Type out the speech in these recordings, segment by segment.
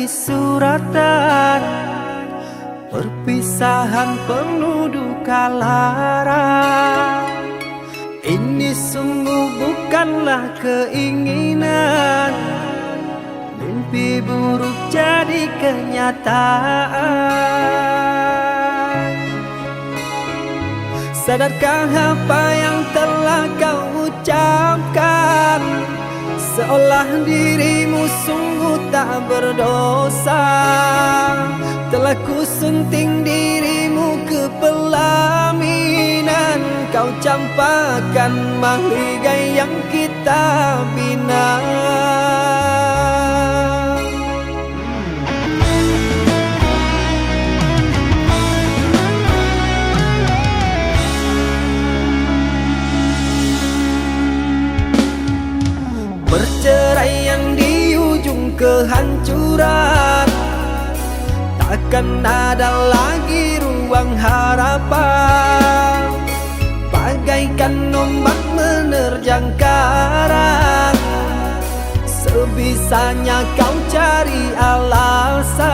suratan, perpisahan penuh duka lara. Ini sungguh bukanlah keinginan, mimpi buruk jadi kenyataan. Sadarkah apa yang telah kau ucapkan? Seolah dirimu sungguh tak berdosa. Telah kusunting dirimu ke pelaminan, kau campakkan mahligai yang kita bina. Perceraian di ujung kehancuran, takkan ada lagi ruang harapan. Bagaikan ombak menerjang karang, sebisanya kau cari alasan.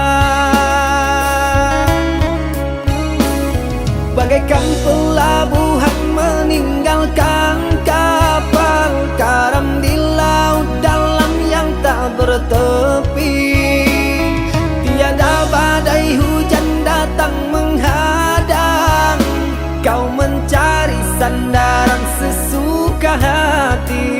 Bagaikan pelabuhan meninggalkan kapal karam di laut dalam yang tak bertepi. Tiada badai hujan datang menghadang, kau mencari sandaran sesuka hati.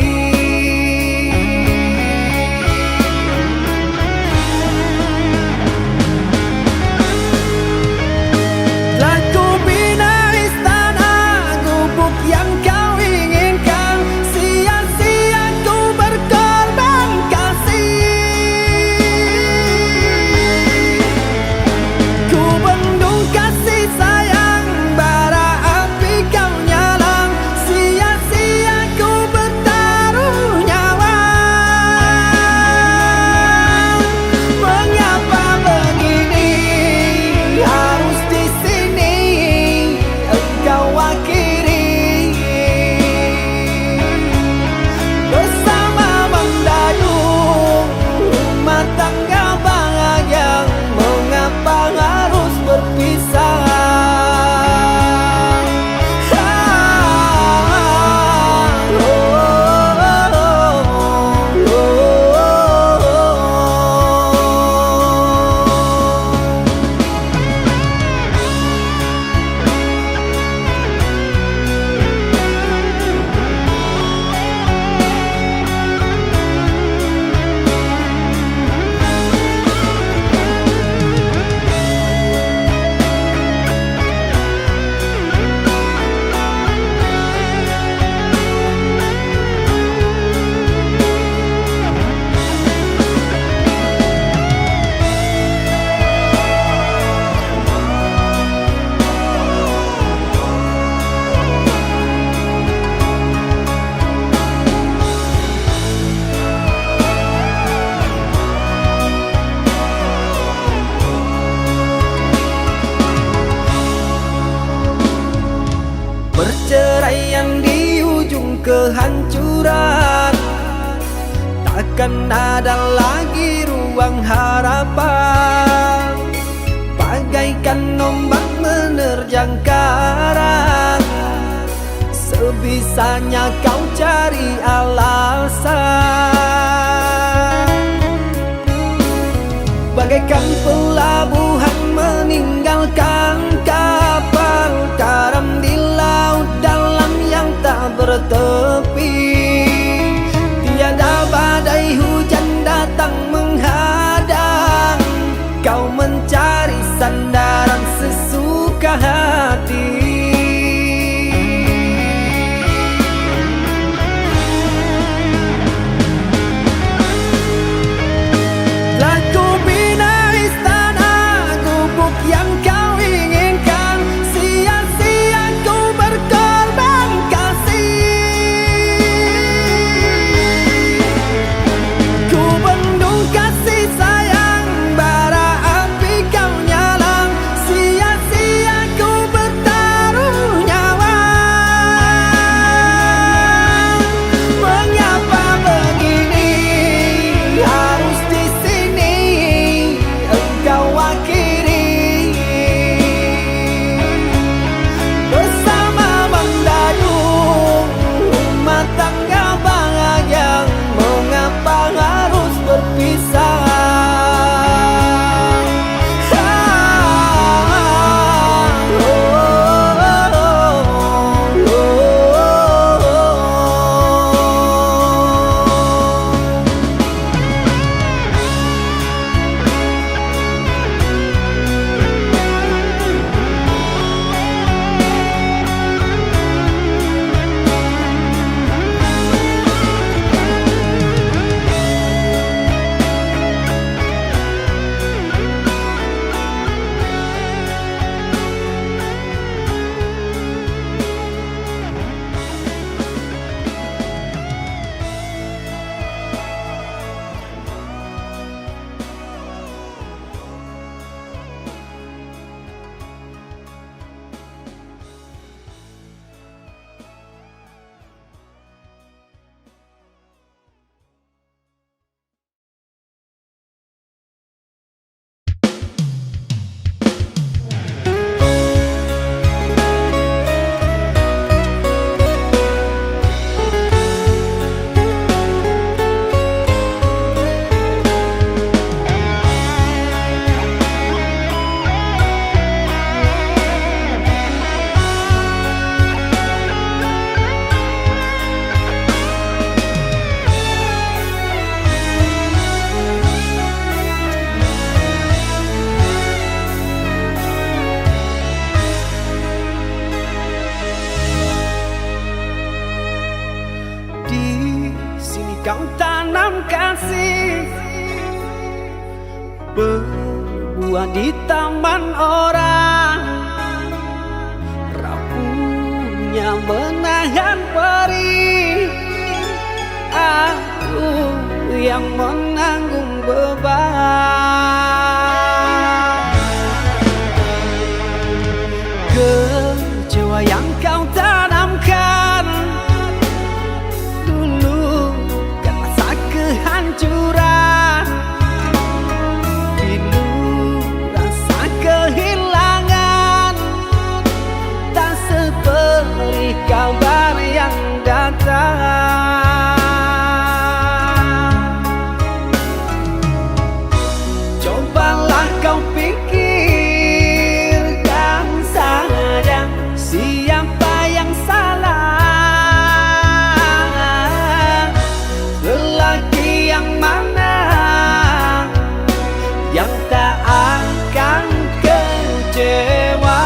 Perceraian di ujung kehancuran, takkan ada lagi ruang harapan. Bagaikan ombak menerjang karang, sebisanya kau cari alasan. Bagaikan pelabuhan meninggalkan kapal karam di laut dalam yang tak bertepi. Tiada badai hujan datang menghadang, kau mencari sandaran sesuka hati. Telah ku bina istana Tua di taman orang, rapuhnya menahan perih. Aku yang menanggung beban. Kecewa yang kau tanamkan dulu kan rasa kehancuran. Pilu rasa kehilangan, tak seperti kabar yang datang. Cobalah kau pikirkan saja siapa yang salah. Lelaki yang mana yang tak akan kecewa.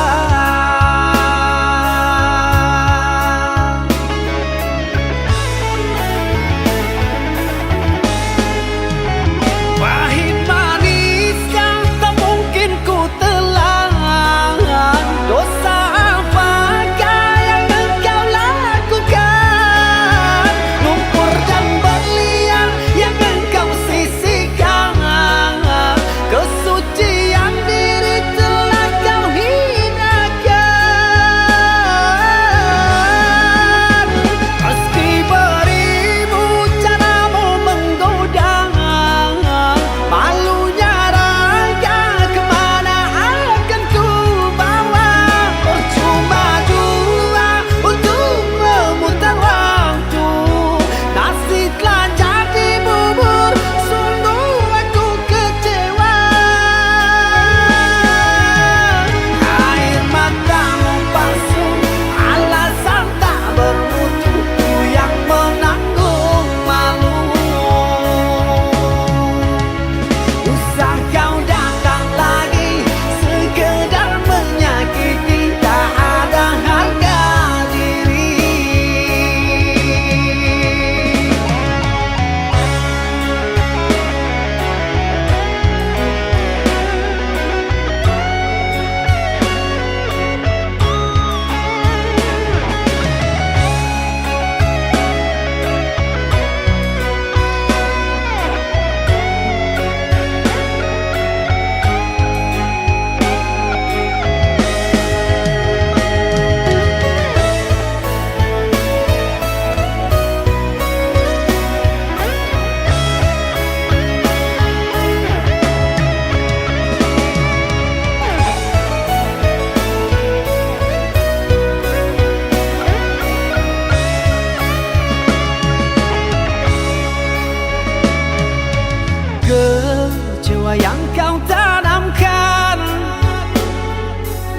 Kecewa yang kau tanamkan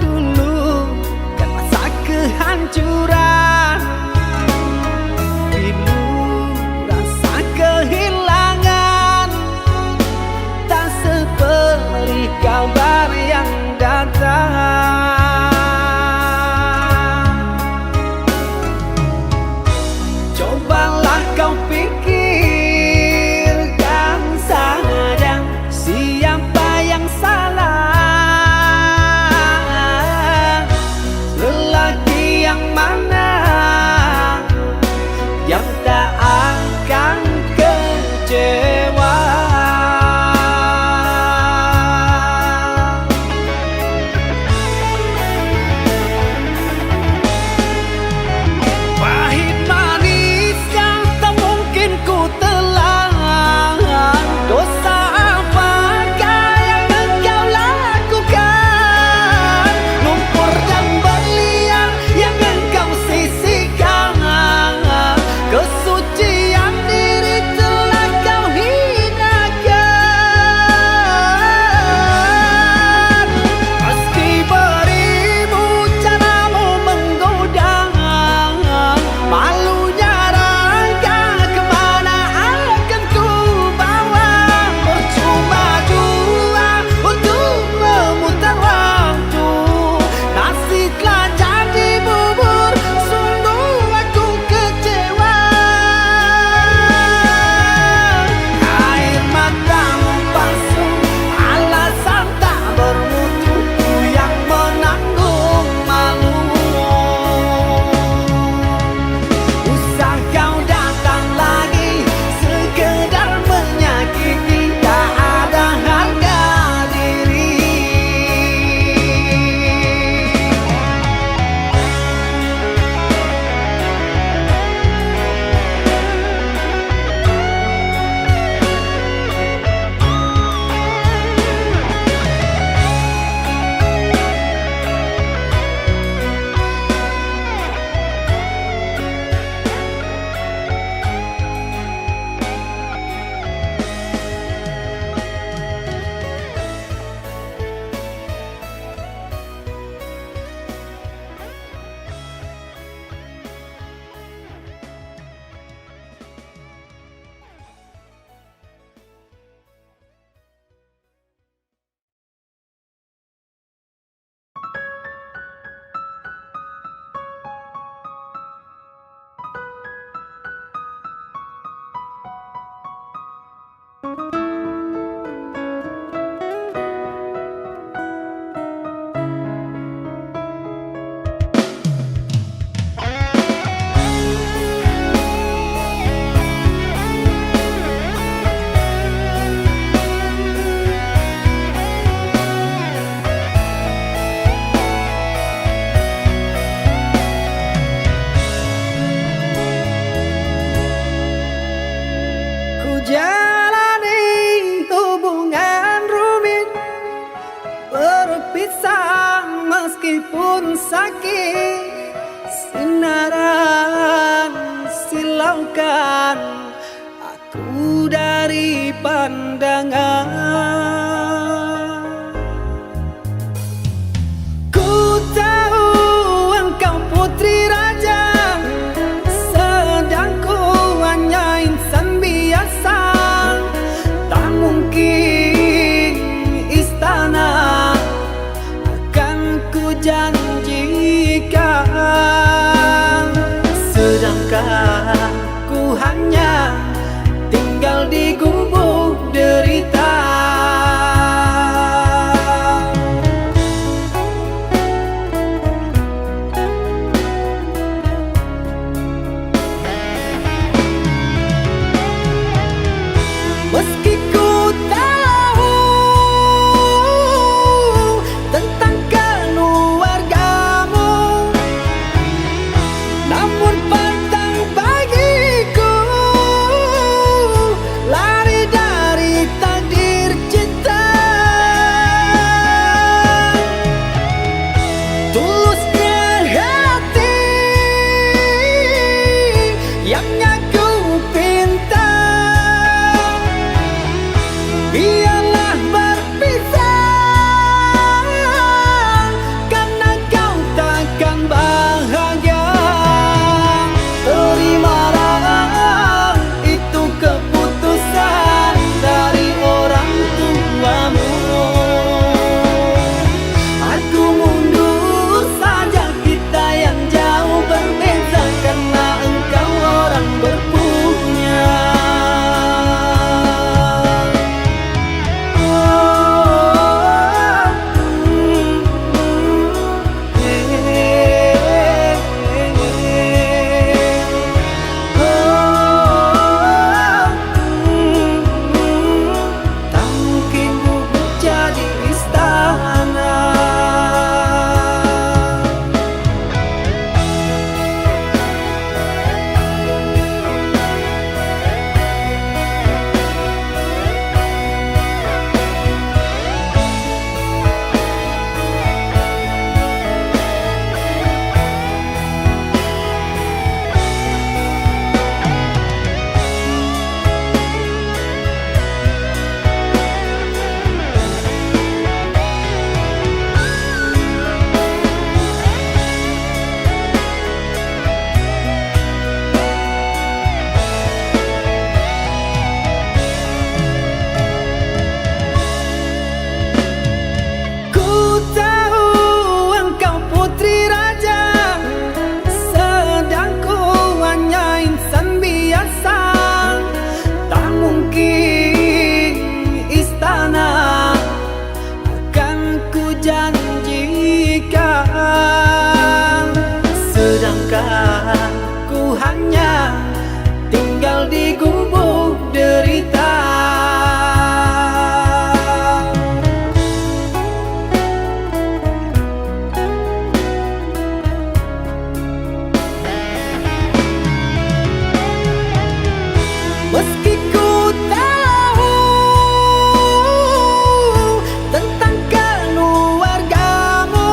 dulu kan rasa kehancuran. Pilu rasa kehilangan, tak seperti kabar yang datang. Cobalah kau pikirkan saja siapa yang salah. Lelaki yang mana yang tak akan kecewa. berpisah meskipun sakit. Sinaran silaukan aku dari pandangan. Ku tahu engkau putri raja, sedang ku hanya insan biasa. Tak mungkin istana akan ku janjikan, sedangkan ku hanya tinggal di gubuk derita. Meski ku tahu tentang keluargamu, namun petang bagiku lari dari takdir cinta. Tulusnya hati yang aku pinta, biarlah berpisah karena kau takkan bahagia. Terimalah itu keputusan dari orang tuamu. Aku mundur saja, kita yang jauh berbeza karena engkau orang berpunya. Tak mungkin gubuk jadi istana. Ku tahu engkau putri raja, sedang ku hanya insan biasa. Tak mungkin istana akan ku janjikan, sedangkan ku hanya tinggal di gubuk derita. Meski ku tahu tentang keluargamu,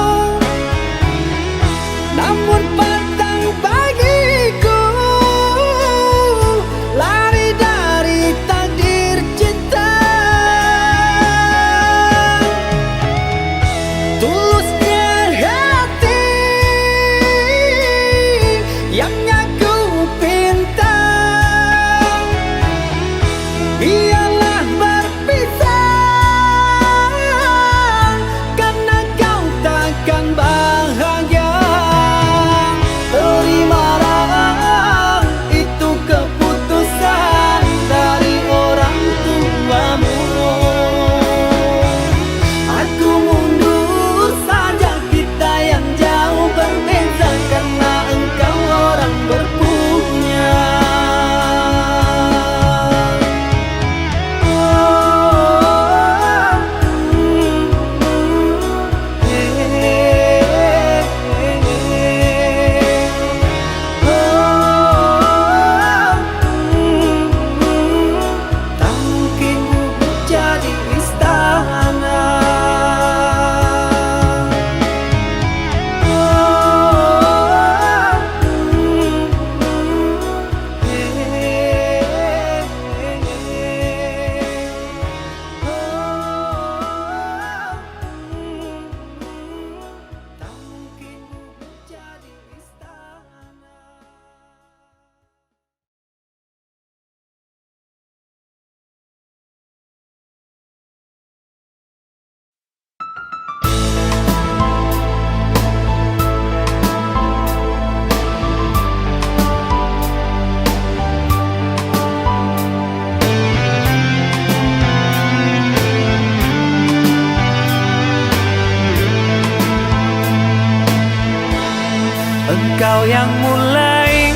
Engkau yang mulai,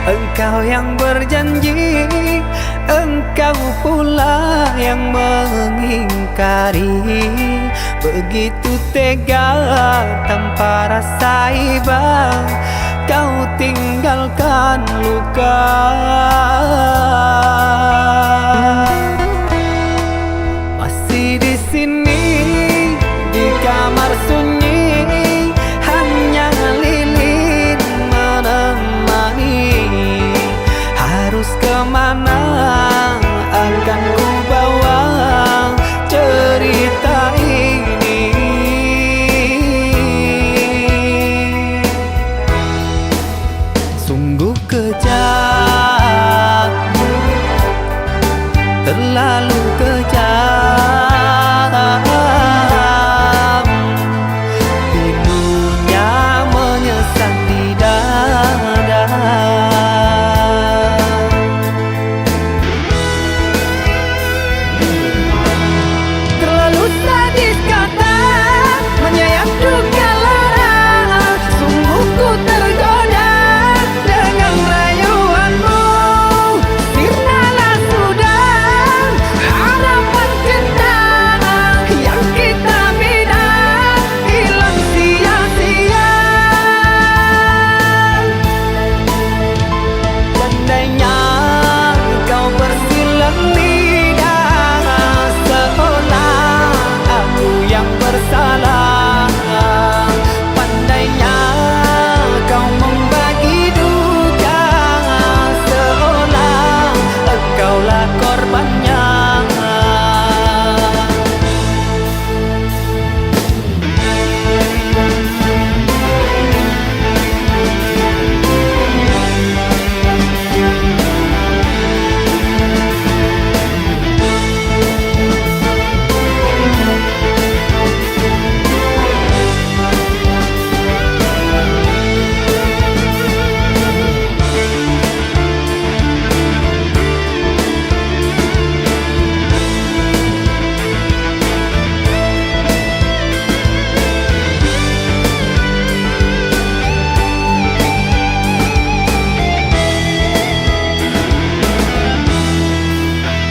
engkau yang berjanji, engkau pula yang mengingkari. Begitu tega tanpa rasa iba, kau tinggalkan luka. Masih di sini di kamar sunyi, hanya lilin menemani. Harus kemana akan ku bawa cerita ini? Sungguh kejam, terlalu kejam. Pilunya menyesat di dada. Terlalu sadis kata menyayat duka lara. Sungguh ku tergoda dengan rayuanmu. Sirnalah sudah harapan cinta yang kita bina, hilang sia-sia. Andainya kau bersilang lidah, seolah aku yang bersalah. Pandainya kau membagi duka, seolah engkaulah korbannya.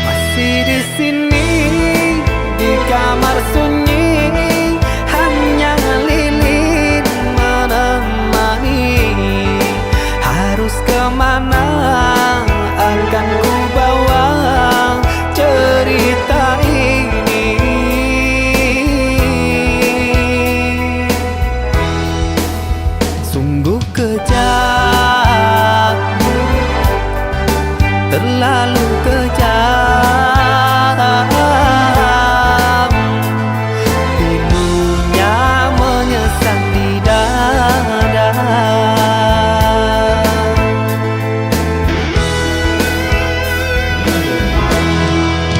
Masih di sini di kamar sunyi, hanya lilin menemani. Harus kemana akan ku bawa cerita ini? Sungguh kejam, terlalu kejam. Pilunya menyesat di dada.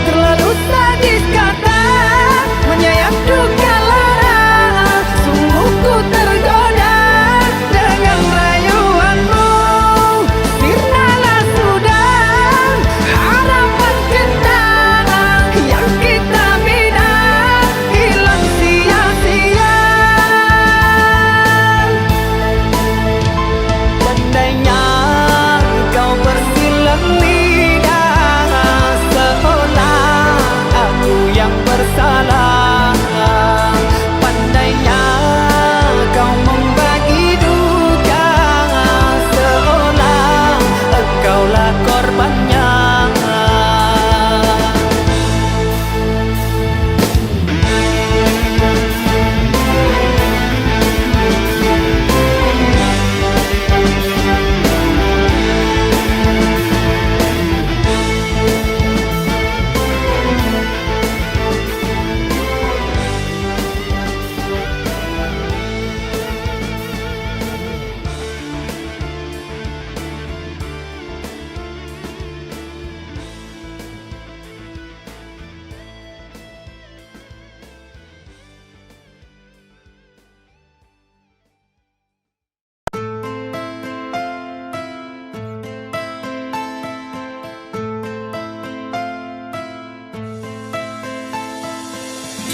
Terlalu sadis kata menyayat duka lara. Sungguh ku tergoda dengan rayuanmu. Sirnalah sudah harapan cinta yang kita bina, hilang sia-sia. Andainya kau bersilang lidah, seolah aku yang bersalah. Pandainya kau membagi duka, seolah engkaulah korbannya.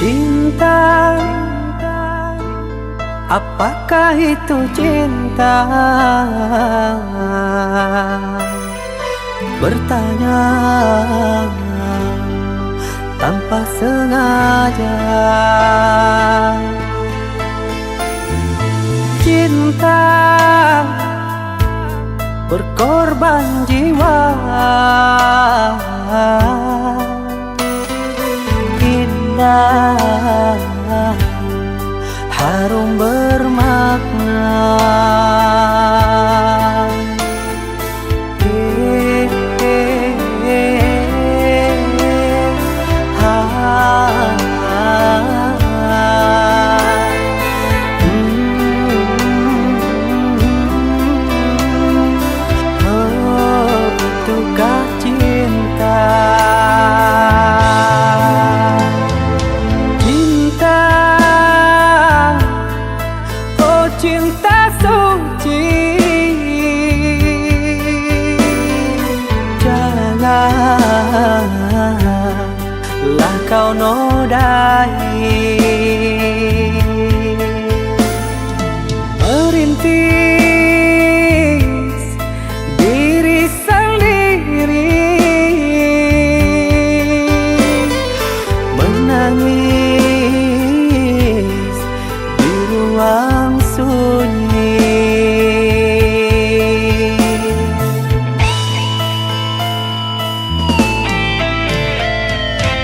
Cinta Apakah itu cinta? Bertanya tanpa sengaja. Cinta berkorban jiwa, indah, harum bermakna. Itukah cinta? Cinta, oh cinta suci, janganlah kau nodai. Merintis diri sendiri, menangis di ruang sunyi.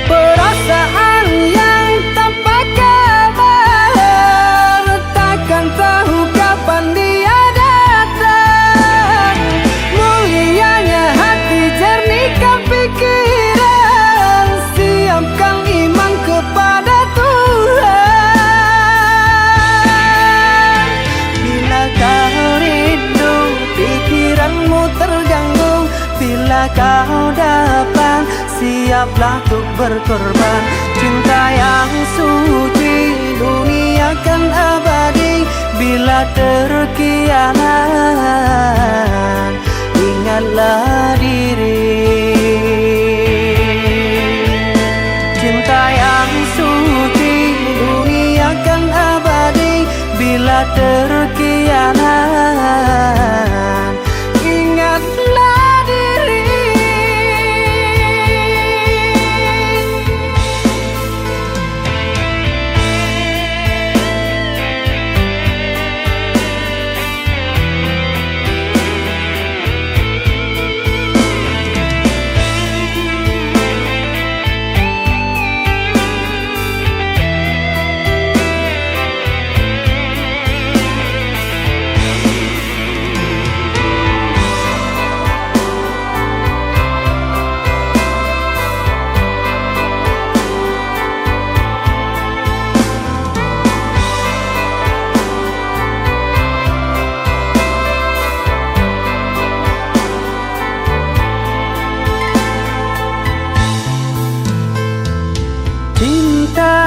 Perasaan yang tanpa kabar, takkan tahu kapan dia datang. Mulianya hati, jernihkan pikiran, siapkan iman kepada Tuhan. Bila kau rindu, pikiranmu terganggu, bila kau datang, siaplah untuk berkorban. Cinta yang suci, dunia kan abadi. Bila terkianat, ingatlah diri. Cinta yang suci, dunia kan abadi. Bila terkianat, ingatlah diri. Cinta,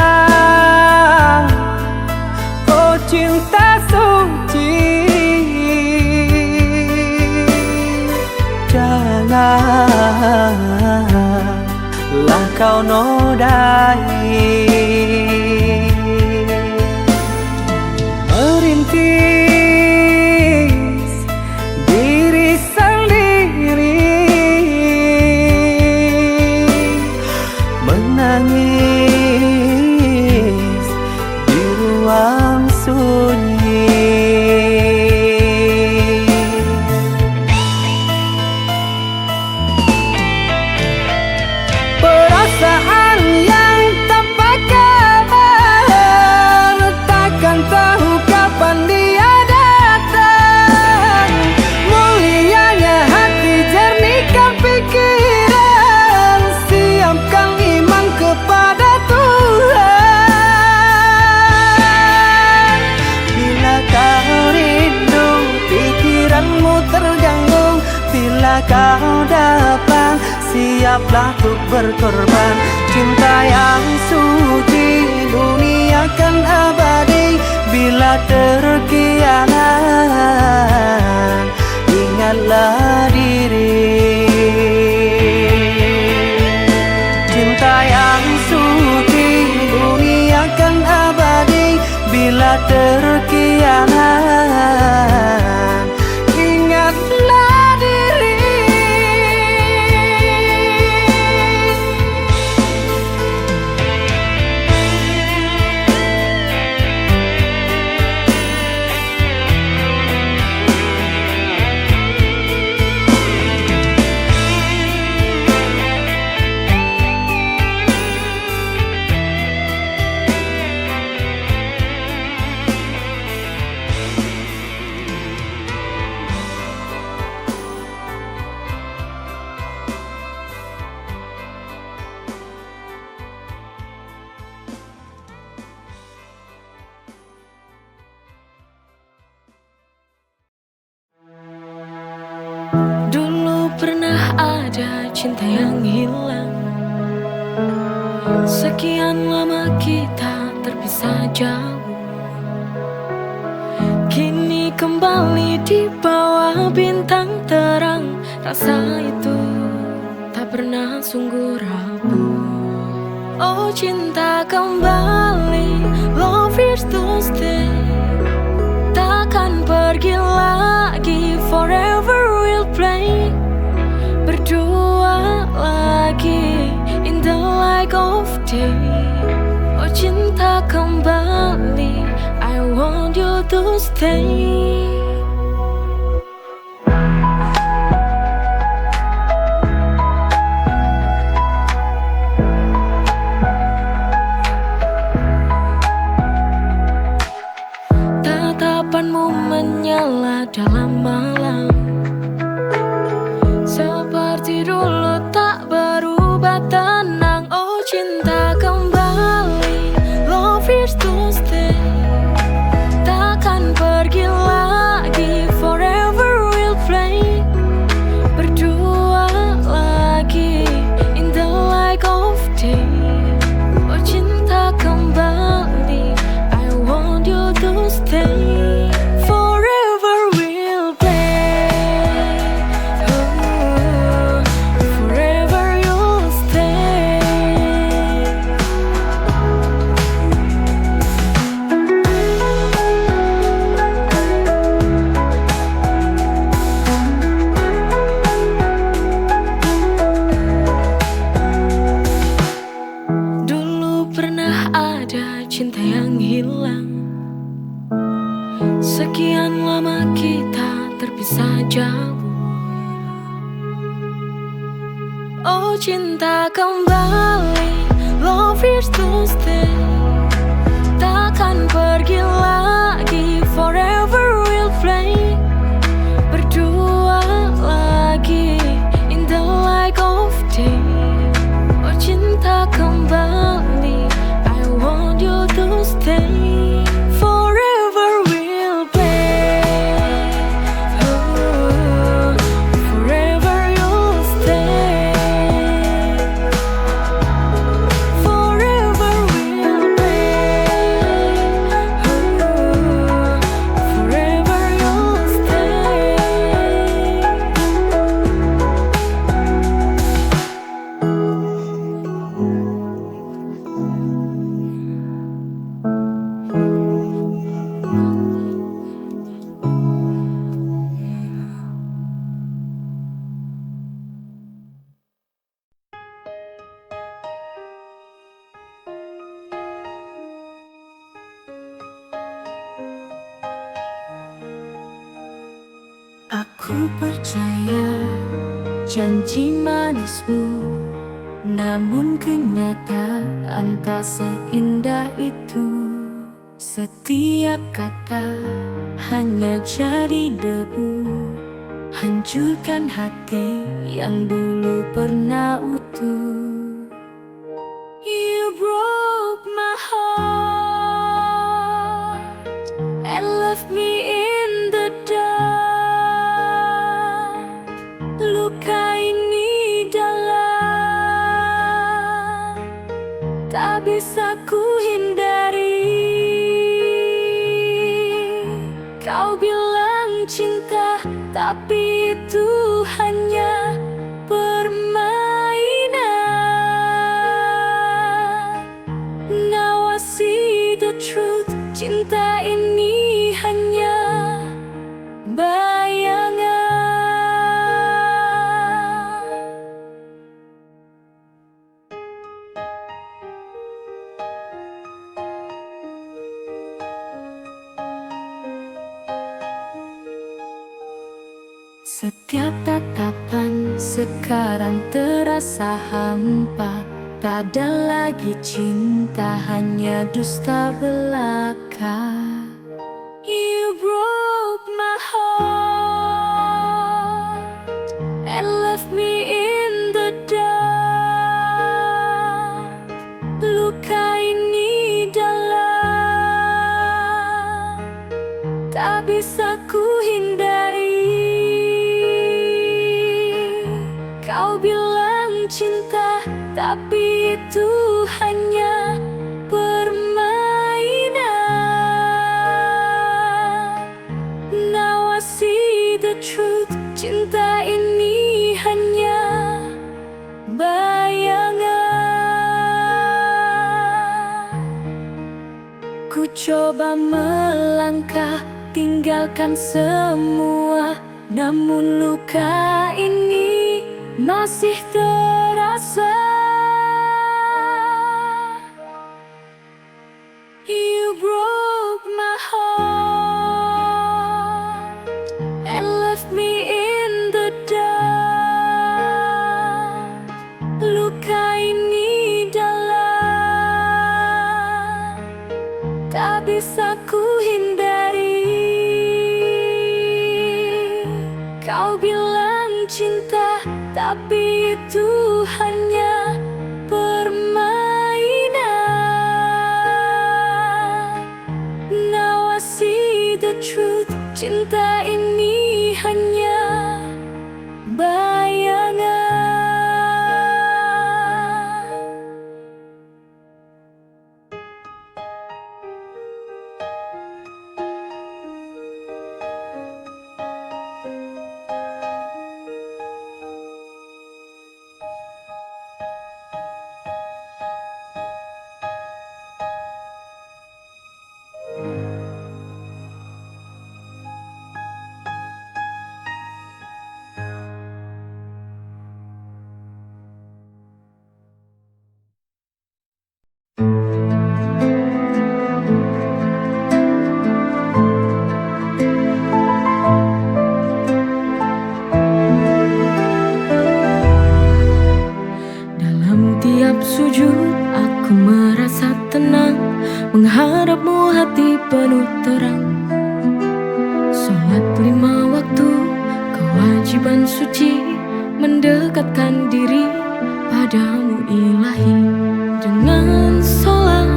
oh cinta suci, janganlah kau nodai. Merintis diri sendiri, menangis di ruang sunyi. Perasaan yang tanpa kabar, takkan tahu kapan dia datang. Mulianya hati, jernihkan pikiran, siapkan iman kepada Tuhan. Bila kau rindu, pikiranmu terganggu, bila kau datang, siaplah untuk berkorban. Cinta yang suci, dunia kan abadi. Bila terkianat, ingatlah diri. Cinta yang suci, dunia kan abadi. Bila terkianat, pernah ada cinta yang hilang. Sekian lama kita terpisah jauh, kini kembali di bawah bintang terang. Rasa itu tak pernah sungguh rapuh. Oh cinta kembali, love is to stay. Takkan pergi lagi, forever we'll play. Berdua lagi in the light of day. Oh cinta kembali, I want you to stay. Tatapanmu menyala dalam malam, seperti dulu tak berubah tenang. Oh cinta kembali, love is to stay. Takkan pergi lagi, forever we'll play. Berdua lagi in the light of day. Oh cinta kembali, I want you to stay. Cinta yang hilang. Sekian lama kita terpisah jauh. Oh cinta kembali, love is to stay. Takkan pergi lagi, forever we'll play. Berdua lagi in the light of day. Oh cinta kembali, I want you to stay. Forever we'll play. Oh, forever you'll stay. Forever we'll play. Oh, forever you'll stay. Aku percaya janji manismu, namun kenyataan tak seindah itu. Setiap kata hanya jadi debu, hancurkan hati yang dulu pernah utuh. You broke my heart and left me in the dark. Luka ini dalam, tak bisa ku hindari. Kau bilang cinta, tapi itu hanya permainan. Now I see the truth, cinta ini hanya bayangan. Setiap tatapan sekarang terasa hampa. Tak ada lagi cinta, hanya dusta belaka. You broke my heart and left me in the dark. Luka ini dalam, tak bisa ku hindari. cinta, tapi itu hanya permainan. Now I see the truth, cinta ini hanya bayangan. Ku coba melangkah, tinggalkan semua, namun luka ini masih terasa. You broke my heart and left me in the dark. Luka ini dalam, tak bisa ku hindari. Kau bilang cinta, tapi itu hanya permainan. Now I see the truth, cinta ini hanya bayangan. Sujud, aku merasa tenang, menghadapmu hati penuh terang. Sholat 5 waktu, kewajiban suci, mendekatkan diri padamu ilahi. Dengan sholat,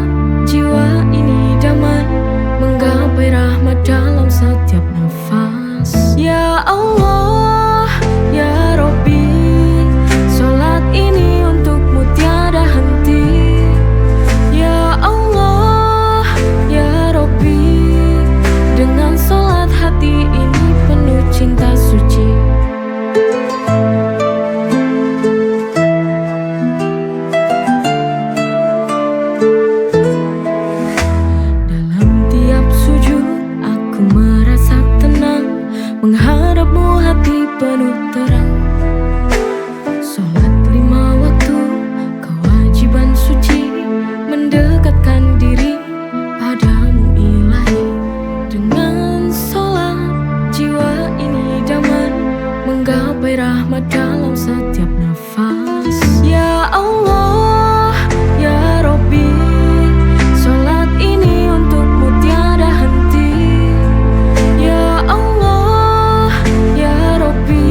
jiwa ini damai, menggapai rahmat dalam setiap nafas. Ya Allah, ya Rabbi, sholat ini untukmu tiada henti. Ya Allah, ya Rabbi, dengan sholat hati ini penuh cinta suci. Dalam tiap sujud aku merasa tenang, menghadapmu hati penuh terang. Sholat 5 waktu, kewajiban suci, mendekatkan diri padamu ilahi. Dengan sholat, jiwa ini damai, menggapai rahmat dalam setiap nafas. Ya Allah, ya Rabbi, sholat ini untukmu tiada henti. Ya Allah, ya Rabbi,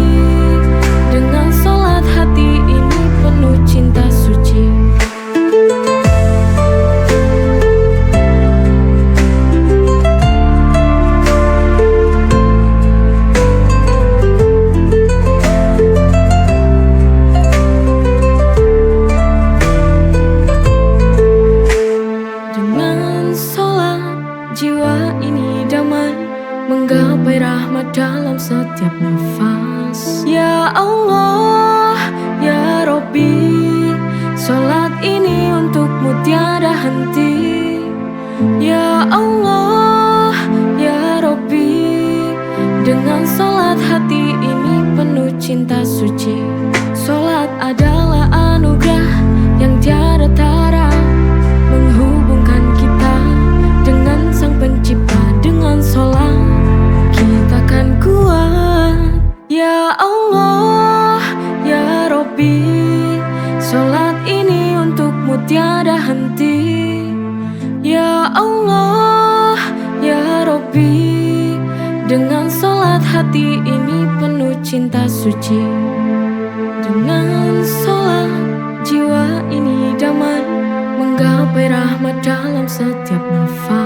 dengan sholat hati ini penuh cinta suci. Dengan sholat, jiwa ini damai, menggapai rahmat dalam setiap nafas. Ya Allah, ya Rabbi, sholat ini untukmu tiada henti. Ya Allah, ya Rabbi, dengan sholat hati ini penuh cinta suci. Sholat adalah anugerah yang tiada tara, menghubungkan kita dengan Sang Pencipta. Dengan sholat kita kan kuat. Ya Allah, ya Rabbi, sholat ini untukmu tiada henti. Ya Allah, ya Rabbi, dengan sholat hati ini penuh cinta suci. Dengan sholat, jiwa ini damai, menggapai rahmat dalam setiap nafas.